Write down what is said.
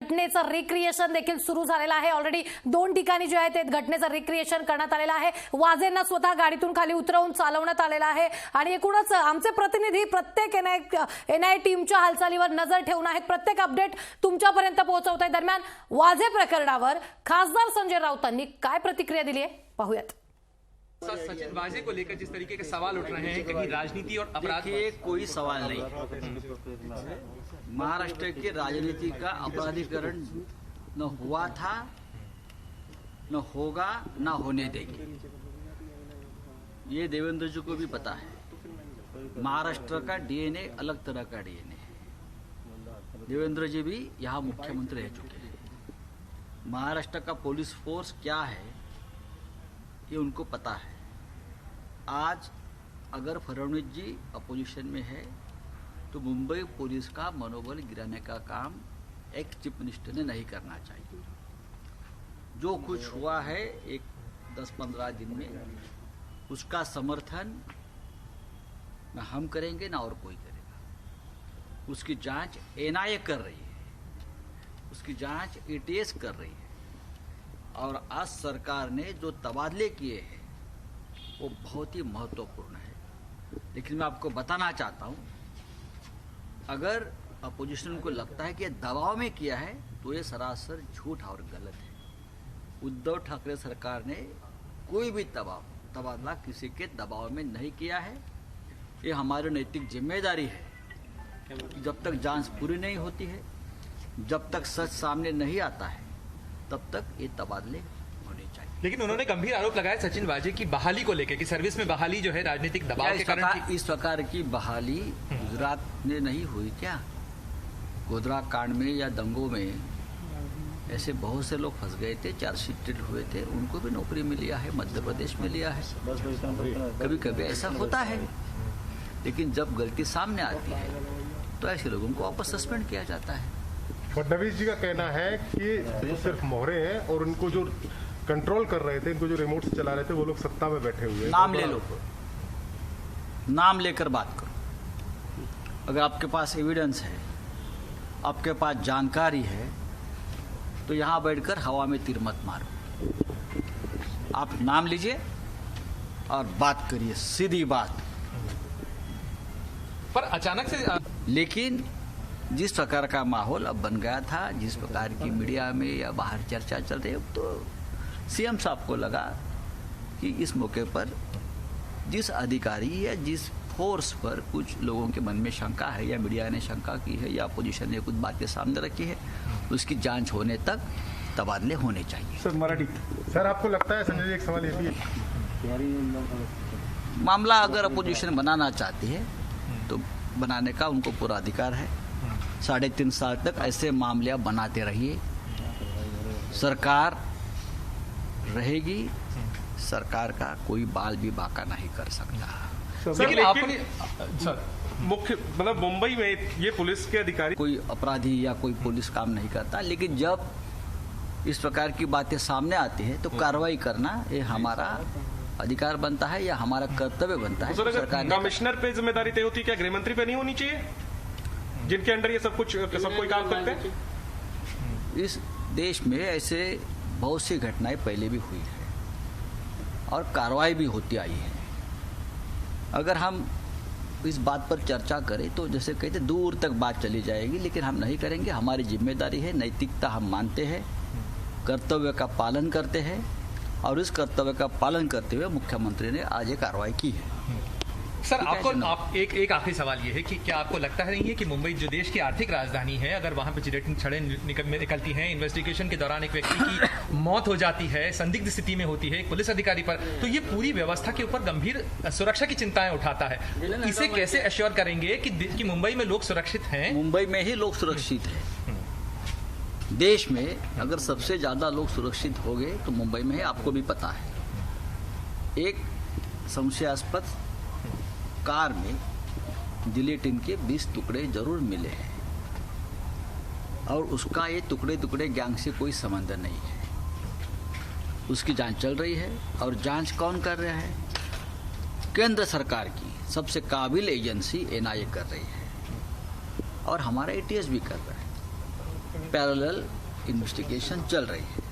घटनेचं recreation देखील सुरू झालेलं आहे। ऑलरेडी 2 ठिकाणी जे आहे ते घटनेचं रिक्रिएशन करण्यात आलेलं आहे। वाजेंना स्वतः गाडीतून खाली उतरवून चालवण्यात आलेलं आहे आणि एकूणच आमचे प्रतिनिधी प्रत्येक एनआय टीमच्या हालचालीवर नजर ठेवून आहेत, प्रत्येक अपडेट तुमच्यापर्यंत पोहोचवत आहे। दरम्यान वाजे प्रकरणावर खासदार संजय राऊतांनी काय प्रतिक्रिया दिली आहे पाहूयात। सचिन वाजे को लेकर जिस तरीके के सवाल उठ रहे हैं, कहीं राजनीति और अपराध के कोई सवाल नहीं। महाराष्ट्र की राजनीति का अपराधीकरण न हुआ था, न होगा, न होने देंगे। ये देवेंद्र जी को भी पता है। महाराष्ट्र का डीएनए अलग तरह का डीएनए है। देवेंद्र जी भी यहाँ मुख्यमंत्री रह चुके हैं। महाराष्ट्र का पुलिस फोर्स क्या है ये उनको पता है। आज अगर फडणवीस जी अपोजिशन में है तो मुंबई पुलिस का मनोबल गिराने का काम एक चीफ मिनिस्टर ने नहीं करना चाहिए। जो कुछ हुआ है एक 10-15 दिन में, उसका समर्थन न हम करेंगे ना और कोई करेगा। उसकी जांच एनआईए कर रही है, उसकी जांच एटीएस कर रही है और आज सरकार ने जो तबादले किए हैं वो बहुत ही महत्वपूर्ण है। लेकिन मैं आपको बताना चाहता हूँ, अगर अपोजिशन को लगता है कि ये दबाव में किया है तो ये सरासर झूठ और गलत है। उद्धव ठाकरे सरकार ने कोई भी तबादला किसी के दबाव में नहीं किया है। ये हमारी नैतिक जिम्मेदारी है। जब तक जांच पूरी नहीं होती है, जब तक सच सामने नहीं आता है, तब तक ये तबादले होने चाहिए। लेकिन उन्होंने गंभीर आरोप लगाया सचिन वाजे की बहाली को लेकर कि सर्विस में बहाली जो है राजनीतिक दबाव के कारण इस प्रकार की बहाली गुजरात में नहीं हुई क्या? गोधरा कांड में या दंगों में ऐसे बहुत से लोग फंस गए थे, चार्जशीटेड हुए थे, उनको भी नौकरी में लिया है, मध्य प्रदेश में लिया है। कभी कभी ऐसा होता है, लेकिन जब गलती सामने आती है तो ऐसे लोगों को वापस सस्पेंड किया जाता है। फडणवीस जी का कहना है कि वो सिर्फ मोहरे हैं और उनको जो कंट्रोल कर रहे थे, इनको जो रिमोट से चला रहे थे, वो लोग सत्ता में बैठे हुए हैं। नाम ले लो, नाम लेकर बात करो। अगर आपके पास एविडेंस है, आपके पास जानकारी है, तो यहां बैठकर हवा में तीर मत मारो। आप नाम लीजिए और बात करिए, सीधी बात। पर अचानक से लेकिन जिस प्रकार का माहौल अब बन गया था, जिस प्रकार की मीडिया में या बाहर चर्चा चल रही है, तो सीएम साहब को लगा कि इस मौके पर जिस अधिकारी या जिस फोर्स पर कुछ लोगों के मन में शंका है, या मीडिया ने शंका की है, या अपोजिशन ने कुछ बातें सामने रखी है, उसकी जांच होने तक तबादले होने चाहिए। सर मराठी सर, आपको लगता है संजय जी, एक सवाल ये भी है, मामला अगर अपोजिशन बनाना चाहती है तो बनाने का उनको पूरा अधिकार है। 3.5 साल तक ऐसे मामले बनाते रहिए, सरकार रहेगी, सरकार का कोई बाल भी बाका नहीं कर सकता। लेकिन आपने मुख्य मतलब मुंबई में ये पुलिस के अधिकारी, कोई अपराधी या कोई पुलिस काम नहीं करता, लेकिन जब इस प्रकार की बातें सामने आती है तो कार्रवाई करना ये हमारा अधिकार बनता है या हमारा कर्तव्य बनता है। सरकार कमिश्नर पे जिम्मेदारी तय होती है, क्या गृह मंत्री पे नहीं होनी चाहिए, जिनके अंडर ये सब कोई काम करते हैं? इस देश में ऐसे बहुत सी घटनाएं पहले भी हुई है और कार्रवाई भी होती आई है। अगर हम इस बात पर चर्चा करें तो जैसे कहते दूर तक बात चली जाएगी, लेकिन हम नहीं करेंगे। हमारी जिम्मेदारी है, नैतिकता हम मानते हैं, कर्तव्य का पालन करते हैं और इस कर्तव्य का पालन करते हुए मुख्यमंत्री ने आज ये कार्रवाई की है। सर आप एक आखिरी सवाल ये है कि क्या आपको लगता है नहीं है कि मुंबई जो देश की आर्थिक राजधानी है, अगर वहां पे जिलेटिन छड़ें निकलती हैं, इन्वेस्टिगेशन के दौरान एक व्यक्ति की मौत हो जाती है, संदिग्ध स्थिति में होती है एक पुलिस अधिकारी पर, तो ये पूरी व्यवस्था के ऊपर गंभीर सुरक्षा की चिंताएं उठाता है। इसे कैसे एश्योर करेंगे कि मुंबई में लोग सुरक्षित हैं? मुंबई में ही लोग सुरक्षित हैं। देश में अगर सबसे ज्यादा लोग सुरक्षित हो गए तो मुंबई में है, आपको भी पता है। एक संशयास्पद कार में जिलेटिन के 20 टुकड़े जरूर मिले हैं और उसका ये टुकड़े गैंग से कोई संबंध नहीं है। उसकी जांच चल रही है और जांच कौन कर रहा है? केंद्र सरकार की सबसे काबिल एजेंसी एनआईए कर रही है और हमारा एटीएस भी कर रहा है। पैरेलल इन्वेस्टिगेशन चल रही है।